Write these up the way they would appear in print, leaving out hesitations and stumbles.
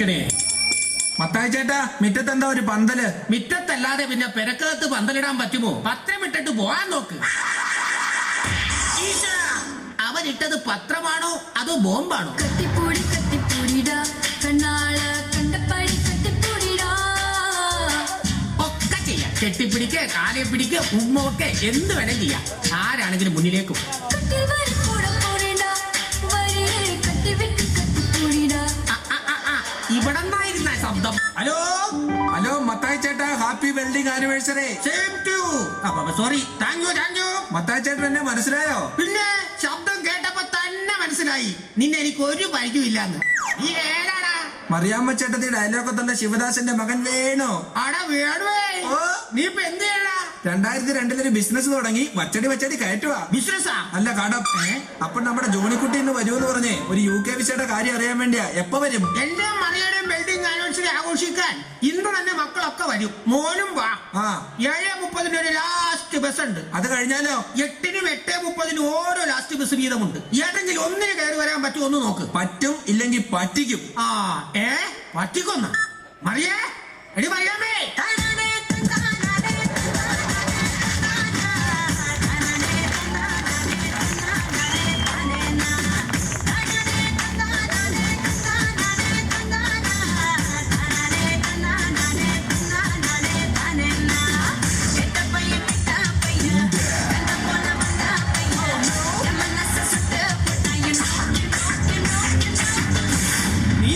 നിക്കണേ. മത്തായി ചേട്ടാ, മിറ്റത്തെന്താ ഒരു പന്തല്? മിറ്റത്തല്ലാതെ പിന്നെ പെരക്കകത്ത് പന്തലിടാൻ പറ്റുമോ? പത്രമിട്ടിട്ട് പോവാൻ നോക്ക്. അവരിട്ടത് പത്രമാണോ അതോ ബോംബാണോ? കത്തിപ്പൂടി കത്തിപ്പൂടിടാ കണ്ണാള കണ്ടപ്പടി കത്തിപ്പൂടിടാ. ഒക്കെ ചെയ്യാം. കെട്ടിപ്പിടിക്ക്, കാലെ പിടിക്ക്, ഉമ്മൊക്കെ എന്ത് വേണേ ചെയ്യാം. ആരാണെങ്കിലും മുന്നിലേക്കും. കത്തിൽ വരി കൂടെ പോടേണ്ട വരിയെ കത്തിവിട്ട് കത്തിപ്പൂടിടാ. ഇവിടെ നിന്നായിരുന്ന ശബ്ദം. ഹലോ ഹലോ, മത്തായി ചേട്ടാ, happy wedding anniversary. Same to. Sorry, thank you. Mathai ചേട്ടൻ എന്നെ മനസ്സിലായോ? പിന്നെ ശബ്ദം കേട്ടപ്പോ തന്നെ മനസ്സിലായി നിന്നെ എനിക്ക് ഒരു പരിചയമില്ലാന്ന്. നീ ഏതാടാ? മറിയാമ്മ ചേട്ടത്തി ഡയലോഗത്തുള്ള ശിവദാസന്റെ മകൻ വേണോ? ആടാ വേണുവേ. ഓ. നീ ഇപ്പൊ എന്ത് ചെയ്യടാ? 2002 ബിസിനസ് തുടങ്ങി. വച്ചടി കയറ്റുവാ. ബിസിനസ്സാ? അല്ല, കടം. അപ്പൊ നമ്മുടെ ജോണിക്കുട്ടി ഇന്ന് വരുമെന്ന് പറഞ്ഞേ ഒരു UK വിസയുടെ കാര്യം അറിയാൻ വേണ്ടിയാ. എപ്പോ വരും? എന്റെ മറിയുടെയും വെൽഡിംഗ് ആനിവേഴ്സറി ആഘോഷിക്കാൻ ഇന്ന് തന്നെ മക്കളൊക്കെ വരും. മോനും വാ. 7:30 ഒരു ലാസ്റ്റ് ബസ് ഉണ്ട്. അത് കഴിഞ്ഞാലോ? 8-നും 8:30 ഓരോ ലാസ്റ്റ് ബസ് വീതമുണ്ട്. ഏതെങ്കിലും ഒന്നിന് കയറി വരാൻ പറ്റുമോ ഒന്ന് നോക്ക്. പറ്റും, ഇല്ലെങ്കിൽ പറ്റിക്കും. പറ്റിക്കൊന്ന മറിയേ. എടി മറിയാമേ.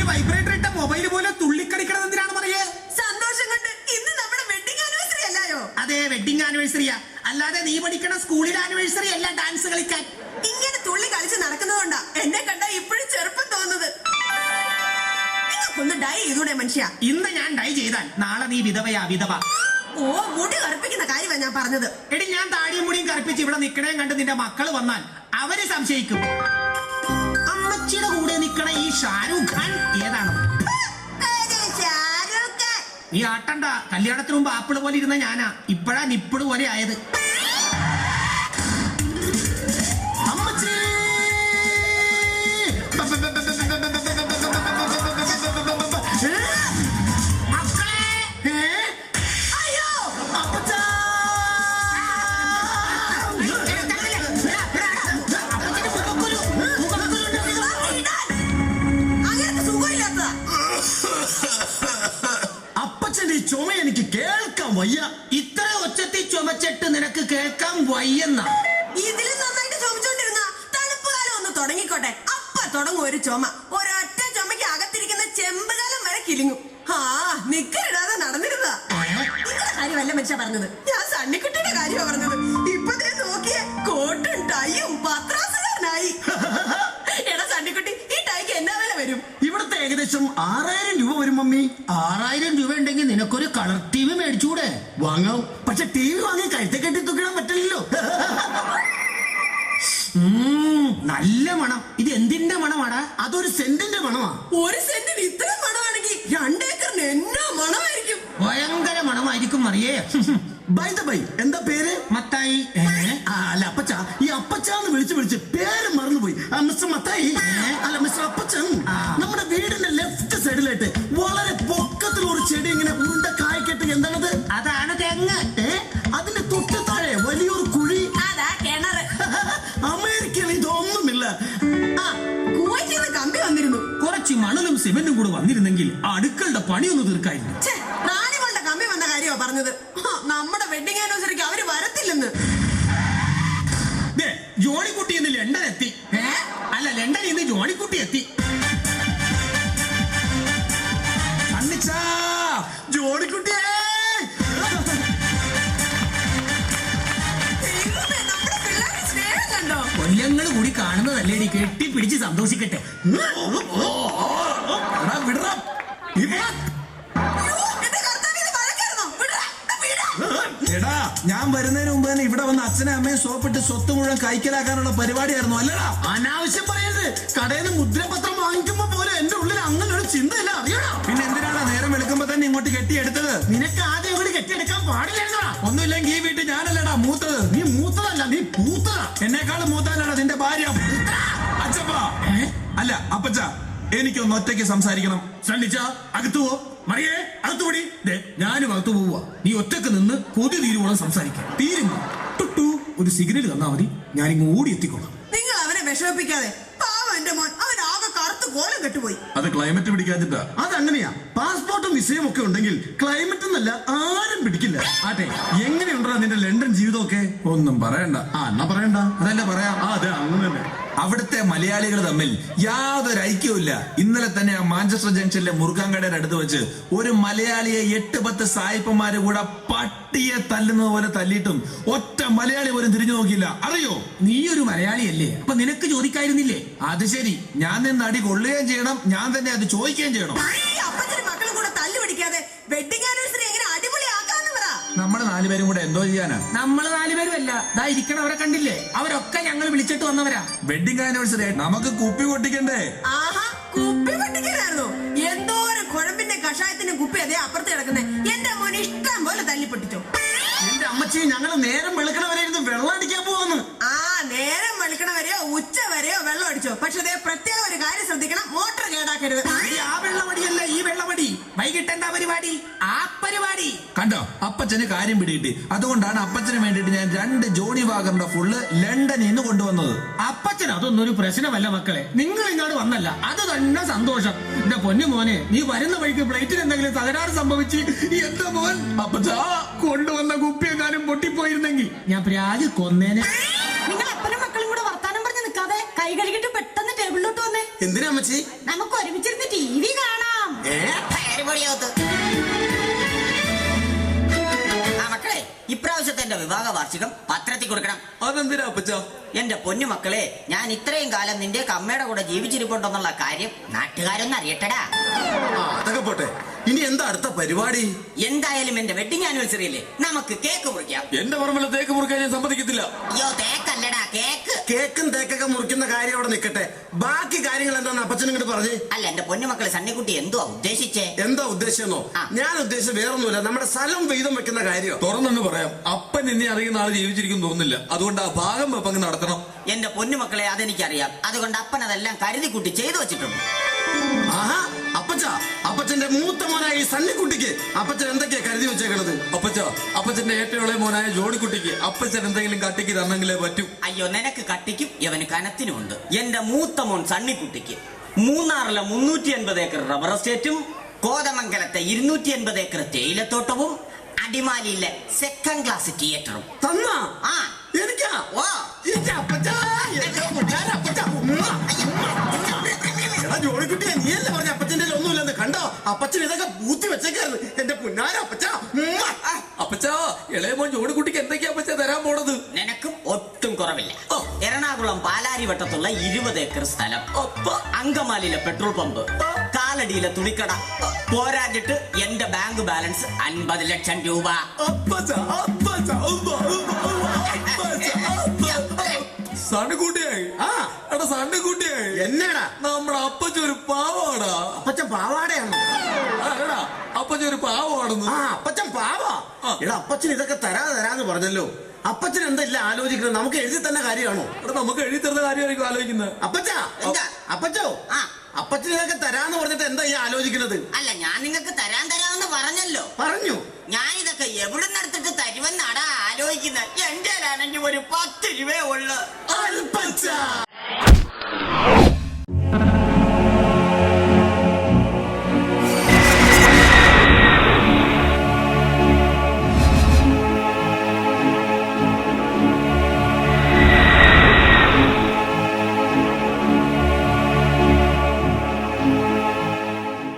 വൈബ്രേറ്റർ ഇട്ട മൊബൈൽ പോലെ തുള്ളിക്കടിക്കണത് എന്തിനാണ് പറയേ? സന്തോഷം കൊണ്ട് ഇന്ന് നമ്മുടെ വെഡിങ് ആനിവേഴ്സറി അല്ലായോ? അതെ, വെഡിങ് ആനിവേഴ്സറിയാ. അല്ലാതെ നീ പഠിക്കണ സ്കൂളിലെ ആനിവേഴ്സറി അല്ല ഡാൻസ് കളിക്കാൻ. ഇങ്ങനെ തുള്ളി കളിച്ച് നടക്കുന്നതുകൊണ്ടാ എന്നെ കണ്ടാ ഇപ്പോഴും ചെറുപ്പം തോന്നുന്നത്. നിങ്ങൾക്കൊന്ന് ഡൈ ചെയ്തൂടെ മനുഷ്യ? ഇന്ന് ഞാൻ ഡൈ ചെയ്താൽ നാളെ നീ വിധവയാ. വിധവ. ഓ, മുടി കറുപ്പിക്കുന്ന കാര്യമാ ഞാൻ പറഞ്ഞത്. എടി, ഞാൻ താടിയും മുടിയും കറുപ്പിച്ച് ഇവിടെ നിക്കണേം കണ്ട് നിന്റെ മക്കള് വന്നാൽ അവര് സംശയിക്കും. അമ്മച്ചിയുടെ കൂടെ നിക്കണ ഈ ഷാരൂഖ് ഖാൻ ഏതാണ്? നീ ആട്ടണ്ട. കല്യാണത്തിന് മുമ്പ് ആപ്പിള് പോലെ ഇരുന്ന ഞാനാ. ഇപ്പഴാ നിപ്പിള് പോലെ ആയത്. അമ്മച്ചി. ചുമ എനിക്ക് കേൾക്കാൻ വയ്യ. ഇത്ര ഒച്ചത്തിൽ ചുമച്ചിട്ട് നിനക്ക് കേൾക്കാൻ വയ്യെന്ന? ഇതിലും നന്നായിട്ട് ചുമച്ചോണ്ടിരുന്ന തണുപ്പ് കാലം ഒന്ന് തുടങ്ങിക്കോട്ടെ. അപ്പ തുടങ്ങും ഒരു ചുമ. ഒരൊറ്റ ചുമയ്ക്ക് അകത്തിരിക്കുന്ന ചെമ്പുകാലം വരെ കിലിങ്ങും. നിക്കറിടാതെ നടന്നിരുന്ന നിങ്ങളുടെ കാര്യമല്ല മനുഷ്യ പറഞ്ഞത്. ഞാൻ സണ്ണിക്കുട്ടിയുടെ കാര്യമാണ് പറഞ്ഞത്. ഇപ്പൊ നോക്കിയ കോട്ടും ടൈയും പത്രാസുകാരനായി. എടാ സണ്ണിക്കുട്ടി, ഈ ടൈക്ക് എന്നാ വില വരും? ഇവിടുത്തെ ഏകദേശം 6000 രൂപ വരും മമ്മി. 6000 രൂപ ഉണ്ടെങ്കിൽ നിനക്കൊരു കളർ TV മേടിച്ചൂടെ? വാങ്ങാം, പക്ഷെ TV വാങ്ങി കഴുത്തെ കെട്ടി തൂക്കിടാൻ പറ്റില്ലല്ലോ. നല്ല മണം. ഇത് എന്തിന്റെ മണമാടാ? അതൊരു സെന്റിന്റെ മണമാ. ഒരു സെന്റിന് ഇത്ര മണമാണെങ്കിൽ 2 ഏക്കറിന് എന്നാ മണമായിരിക്കും? ഭയങ്കര മണമായിരിക്കും അറിയേ. ബൈ ദ ബൈ, എന്താ പേര്? മത്തായി. അല്ല അപ്പച്ച. ഈ അപ്പച്ചാന്ന് വിളിച്ച് പേര് മറന്നുപോയി. മിസ്റ്റർ മത്തായി. അല്ല മിസ്റ്റർ അപ്പച്ചൻ. നമ്മുടെ വീടിന്റെ ലെഫ്റ്റ് സൈഡിലായിട്ട് വളരെ പൊക്കത്തിൽ ഒരു ചെടി ഇങ്ങനെ ഉണ്ട കായ്ക്കെട്ട്. എന്താണത്? അതാണ് തെങ്ങ്. അതിന്റെ തൊട്ട് താഴെ വലിയൊരു കുഴി. അതാ കിണറ്. അമേരിക്കയിൽ ഇതൊന്നുമില്ല. കുവൈറ്റിൽ കമ്പി വന്നിരുന്നു. കുറച്ച് മണലും സിമെന്റും കൂടെ വന്നിരുന്നെങ്കിൽ അടുക്കളുടെ പണിയൊന്ന് തീർക്കായിരുന്നു. റാണികളുടെ കമ്പി വന്ന കാര്യമാ പറഞ്ഞത്. നമ്മുടെ വെഡിങ് ആനിവേഴ്സറിക്ക് അവര് വരത്തില്ലെന്ന്. ജോണിക്കുട്ടി ഇന്ന് ലണ്ടൻ എത്തി. അല്ല, ലണ്ടനിൽ നിന്ന് ജോണിക്കുട്ടി എത്തി. ജോണിക്കുട്ടിയേ, കൊല്ലങ്ങൾ കൂടി കാണുന്നതല്ലേ. നീ കെട്ടിപ്പിടിച്ച് സന്തോഷിക്കട്ടെ. വിടറാ. എടാ, ഞാൻ വരുന്നതിന് മുമ്പ് തന്നെ ഇവിടെ വന്ന് അച്ഛനും അമ്മയും സോപ്പിട്ട് സ്വത്ത് മുഴുവൻ കൈക്കലാക്കാനുള്ള പരിപാടിയായിരുന്നു. അല്ലടാ, അനാവശ്യം പറയരുത്. കടയിൽ നിന്ന് മുദ്രപത്രം വാങ്ങിക്കുമ്പോ പോലെ എന്റെ ഉള്ളിൽ അങ്ങനെ ഒരു ചിന്തയില്ല, അറിയണോ? പിന്നെ എന്തിനാണ് നേരം വെളുക്കുമ്പോ തന്നെ ഇങ്ങോട്ട് കെട്ടിയെടുത്തത്? നിനക്ക് ആദ്യം ഇവിടെ കെട്ടിയെടുക്കാൻ പാടില്ലായിരുന്നോ? ഒന്നുമില്ലെങ്കിൽ ഈ വീട്ടിൽ ഞാനല്ലടാ മൂത്തത്. നീ മൂത്തതല്ല, നീ പൂത്തതാ. എന്നെക്കാളും മൂത്താനാണ് നിന്റെ ഭാര്യ. അച്ഛപ്പാ, അല്ല അപ്പച്ച, എനിക്കൊന്ന് ഒറ്റയ്ക്ക് സംസാരിക്കണം. സണ്ണിച്ച അകത്തു പോ. മറിയേ അകത്തു പോടി. ദേ, ഞാനും അകത്തു പോവുക. നീ ഒറ്റക്ക് നിന്ന് കൊതി തീരുവോളം സംസാരിക്കാം. തീരുന്നു ടുട്ടു ഒരു സിഗ്നൽ തന്നാ മതി, ഞാനിങ്ങ് ഓടി എത്തിക്കോളാം. നിങ്ങൾ അവനെ വിഷമിപ്പിക്കാതെ. പാവം എന്റെ മോൻ, അവൻ ആകെ കറുത്ത് കോലം കെട്ടുപോയി. അത് ക്ലൈമറ്റ് പിടിക്കാതിട്ടാ. അതങ്ങനെയാ. പാസ്പോർട്ടും വിസയും ഒക്കെ ഉണ്ടെങ്കിൽ ക്ലൈമറ്റ് എന്നല്ല ആരും പിടിക്കില്ല. ആട്ടെ, എങ്ങനെയുണ്ടാ നിന്റെ ലണ്ടൻ ജീവിതമൊക്കെ? ഒന്നും പറയണ്ട. എന്നാ പറയണ്ട. അതല്ല പറയാം. അതെ, അങ്ങനെ തന്നെ. അവിടുത്തെ മലയാളികൾ തമ്മിൽ യാതൊരു ഐക്യവുമില്ല. ഇന്നലെ തന്നെ ആ മാഞ്ചസ്റ്റർ ജംഗ്ഷനിലെ മുറുക്കാൻകടയുടെ അടുത്ത് വെച്ച് ഒരു മലയാളിയെ 8-10 സായിപ്പന്മാര് കൂടെ പട്ടിയെ തല്ലുന്നത് പോലെ തല്ലിയിട്ടും ഒറ്റ മലയാളി പോലും തിരിഞ്ഞു നോക്കിയില്ല. അറിയോ? നീ ഒരു മലയാളിയല്ലേ, അപ്പൊ നിനക്ക് ചോദിക്കായിരുന്നില്ലേ? അത് ശരി, ഞാൻ നിന്ന് അടി കൊള്ളുകയും ചെയ്യണം, ഞാൻ തന്നെ അത് ചോദിക്കുകയും ചെയ്യണം. ഈ അപ്പച്ചനും മക്കളും കൂടെ തല്ലു പിടിക്കാതെ വെഡിങ് ആനിവേഴ്സറി എങ്ങനെ അടിപൊളിയാക്കാന്ന് പറ. നമ്മള് 4 പേരും കൂടെ എന്തോ ചെയ്യാനാ? നമ്മള് 4 പേരും അല്ല, ദാ ഇരിക്കണവരെ കണ്ടില്ലേ, അവരൊക്കെ ഞങ്ങൾ വിളിച്ചിട്ട് വന്നവരാ. വെഡിങ് ആനിവേഴ്സറി നമുക്ക് കുപ്പി പൊട്ടിക്കണ്ടേ? ആഹാ, കുപ്പി പൊട്ടിക്കാനായിരുന്നു. എന്തോരം കുഴമ്പിന്റെ കഷായത്തിന്റെ കുപ്പി അതേ അപ്പുറത്ത് കിടക്കുന്നേ. എന്റെ മോൻ ഇഷ്ടം പോലെ തല്ലി പൊട്ടിച്ചോ. എന്റെ അമ്മച്ചി, ഞങ്ങള് നേരം വെളുക്കണവരെ ഇരുന്ന് വെള്ളം അടിക്കാൻ പോവാന്ന്. ആ, നേരം വെളുക്കണ വരെയോ ഉച്ച വരെയോ വെള്ളം അടിച്ചോ. പക്ഷെ അതേ പ്രത്യേക ഒരു കാര്യം ശ്രദ്ധിക്കണം, മോട്ടർ കേടാക്കരുത്. ഈ ആ വെള്ളമടിയല്ല, ഈ വെള്ളമടി. വൈകിട്ട് എന്താ പരിപാടി? ആ പരിപാടി കണ്ടോ, അപ്പച്ചന് കാര്യം പിടികിട്ടി. അതുകൊണ്ടാണ് അപ്പച്ചന് വേണ്ടിയിട്ട് ഞാൻ 2 ജോണി വാഗറിന്റെ ഫുള്ള് ലണ്ടനിൽ നിന്ന് കൊണ്ടുവന്നത്. അപ്പച്ചൻ അതൊന്നും ഒരു പ്രശ്നമല്ല മക്കളെ, നിങ്ങൾ ഇങ്ങോട്ട് വന്നല്ല അത് തന്നെ സന്തോഷം. എന്റെ പൊന്നു മോനെ, നീ വരുന്ന വഴിക്ക് പ്ലേറ്റിന് എന്തെങ്കിലും തകരാറ് സംഭവിച്ച് എന്റെ മോൻ അപ്പച്ചാ കൊണ്ടുവന്ന കുപ്പി എങ്ങാനും പൊട്ടിപ്പോയിരുന്നെങ്കിൽ ഞാൻ പ്രാഗ് കൊന്നേനെ. നിങ്ങൾ അപ്പനും മക്കളും കൂടെ വർത്താനം പറഞ്ഞ് നിൽക്കാതെ കൈ കഴുകിട്ട് പെട്ടെന്ന് ടേബിളിലോട്ട് വന്നേ. എന്തിനാ അമ്മച്ചി? നമുക്ക് ഒരുമിച്ചിരുന്ന് TV കാണാം. മക്കളെ, ഇപ്രാവശ്യത്തെ എന്റെ വിവാഹ വാർഷികം പത്രത്തിൽ കൊടുക്കണം. അതെന്തിനാ അപ്പച്ച? എന്റെ പൊന്നു മക്കളെ, ഞാൻ ഇത്രയും കാലം നിന്റെ അമ്മയുടെ കൂടെ ജീവിച്ചിരിപ്പുണ്ടെന്നുള്ള കാര്യം നാട്ടുകാരൊന്നും അറിയട്ടടാ. അതൊക്കെ പോട്ടെ, ഇനി എന്താ അടുത്ത പരിപാടി? എന്തായാലും എന്റെ വെഡിങ് ആനിവേഴ്സറി അല്ലേ, നമുക്ക് കേക്ക് മുറിക്കാം. എന്റെ പറമ്പിൽ തേക്ക് മുറിക്കാൻ ഞാൻ സമ്മതിക്കത്തില്ല. അയ്യോ, തേക്കല്ലടാ, കേക്ക്. കേക്കും തേക്കൊക്കെ മുറിക്കുന്ന കാര്യം അവിടെ നിൽക്കട്ടെ, ബാക്കി കാര്യങ്ങൾ എന്താന്ന് അപ്പച്ചനും ഇങ്ങോട്ട് പറഞ്ഞേ. അല്ല, എന്റെ പൊന്നു മക്കളെ, സണ്ണിക്കുട്ടി എന്തുവാ ഉദ്ദേശിച്ചേ? എന്താ ഉദ്ദേശിച്ചെന്നോ? ഞാൻ ഉദ്ദേശിച്ച വേറൊന്നുമില്ല, നമ്മുടെ സ്ഥലം വീതം വെക്കുന്ന കാര്യം. തുറന്നു പറയാം, അപ്പൻ എന്നെ അറിയുന്ന ആള് ജീവിച്ചിരിക്കും തോന്നുന്നില്ല. അതുകൊണ്ട് ആ ഭാഗം വെപ്പങ്ങ് നടത്തണം. എന്റെ പൊന്നു മക്കളെ, അതെനിക്കറിയാം. അതുകൊണ്ട് അപ്പൻ അതെല്ലാം കരുതി കൂട്ടി ചെയ്തു വെച്ചിട്ടുണ്ട്. ആഹാ, അപ്പച്ചന്റെ മൂത്ത മോനായ ഈ സണ്ണിക്കുട്ടിക്ക് അപ്പച്ചൻ എന്തൊക്കെയാ കരുതി വെച്ചേക്കണത്? അപ്പച്ചന്റെ ഏറ്റവും ഇളയ മോനായ ജോണിക്കുട്ടിക്ക് അപ്പച്ചൻ എന്തെങ്കിലും കട്ടിക്ക് തന്നെങ്കിലേ പറ്റൂ. അയ്യോ, നിനക്ക് കട്ടിക്കും ഇവന് കനത്തിനുമുണ്ട്. എന്റെ മൂത്ത മോൻ സണ്ണിക്കുട്ടിക്ക് മൂന്നാറിലെ 350 ഏക്കർ റബ്ബർ എസ്റ്റേറ്റും കോതമംഗലത്തെ 280 ഏക്കർ തേയിലത്തോട്ടവും അടിമാലിയിലെ 2nd ക്ലാസ് തിയേറ്ററും. തന്നാ? ആ, എനിക്കാ? ഓ, എന്റെ അപ്പച്ചാ, എന്റെ പൊന്നാര അപ്പച്ചാ. എടാ ജോണിക്കുട്ടിയെ, നീയല്ലേ പറഞ്ഞ അപ്പച്ചന്റെ ഒന്നുമില്ലെന്ന്? കണ്ടോ, അപ്പച്ചൻ ഇതൊക്കെ പൂത്തി വെച്ചേക്കായിരുന്നു. എന്റെ പൊന്നാര അപ്പച്ചാ. അപ്പച്ചാ, ഇളയ മോൻ ജോണിക്കുട്ടിക്ക് എന്തൊക്കെയാ അപ്പച്ച തരാൻ പോണത്? നിനക്കും ഒട്ടും കുറവില്ല. എറണാകുളം പാലാരിവട്ടത്തുള്ള 20 ഏക്കർ സ്ഥലം, അങ്കമാലിയിലെ പെട്രോൾ പമ്പ്, കാലടിയിലെ തുണിക്കട, പോരാഞ്ഞിട്ട് എന്റെ ബാങ്ക് ബാലൻസ് 50 ലക്ഷം രൂപ. സണ്ണുകൂട്ടിയായി. എടാ സണ്ണുകൂട്ടിയായി, എന്നാടാ നമ്മുടെ അപ്പച്ചൊരു പാവാടാ. അപ്പച്ചൻ പാവാടയാണോ? എടാ, അപ്പച്ചൊരു പാവാണെന്ന്. അപ്പച്ചൻ പാവാ? എടാ, അപ്പച്ചൻ ഇതൊക്കെ തരാന്ന് പറഞ്ഞല്ലോ. അപ്പച്ചൻ എന്താ ഇല്ല ആലോചിക്കുന്നത്? നമുക്ക് എഴുതി തന്നെ കാര്യമാണോ? എടാ, നമുക്ക് എഴുതി തരുന്ന കാര്യമായിരിക്കും ആലോചിക്കുന്നത്. അപ്പച്ചാ, എന്താ? അപ്പച്ചോ, അപ്പച്ചൻ ഇതൊക്കെ തരാന്ന് പറഞ്ഞിട്ട് എന്താ ഈ ആലോചിക്കുന്നത്? അല്ല, ഞാൻ നിങ്ങൾക്ക് തരാമെന്ന് പറഞ്ഞല്ലോ. പറഞ്ഞു. ഞാൻ ഇതൊക്കെ എവിടുന്ന് എടുത്തിട്ട് തരുമെന്നാടാ ആലോചിക്കുന്നത്. എന്റെ ആണെങ്കിൽ ഒരു 10 രൂപയേ ഉള്ളു. അൽപ്പച്ചാ.